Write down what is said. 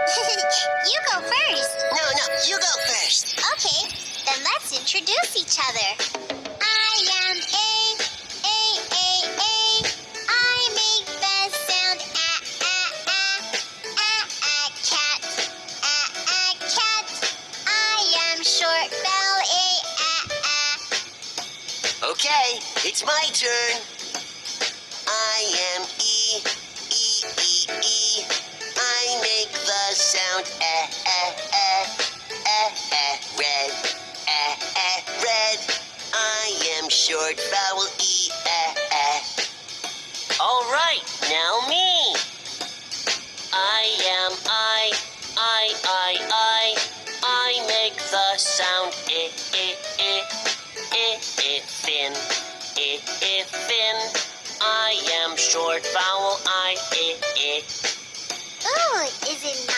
You go first. No, you go first. Okay, then let's introduce each other. I am A. I make the sound cat. Cat. I am short vowel A. Okay, it's my turn. I am E. I make the sound red. Red. I am short vowel E. All right, now me. I am I make the sound thin. Thin. I am short vowel I. Ooh, is it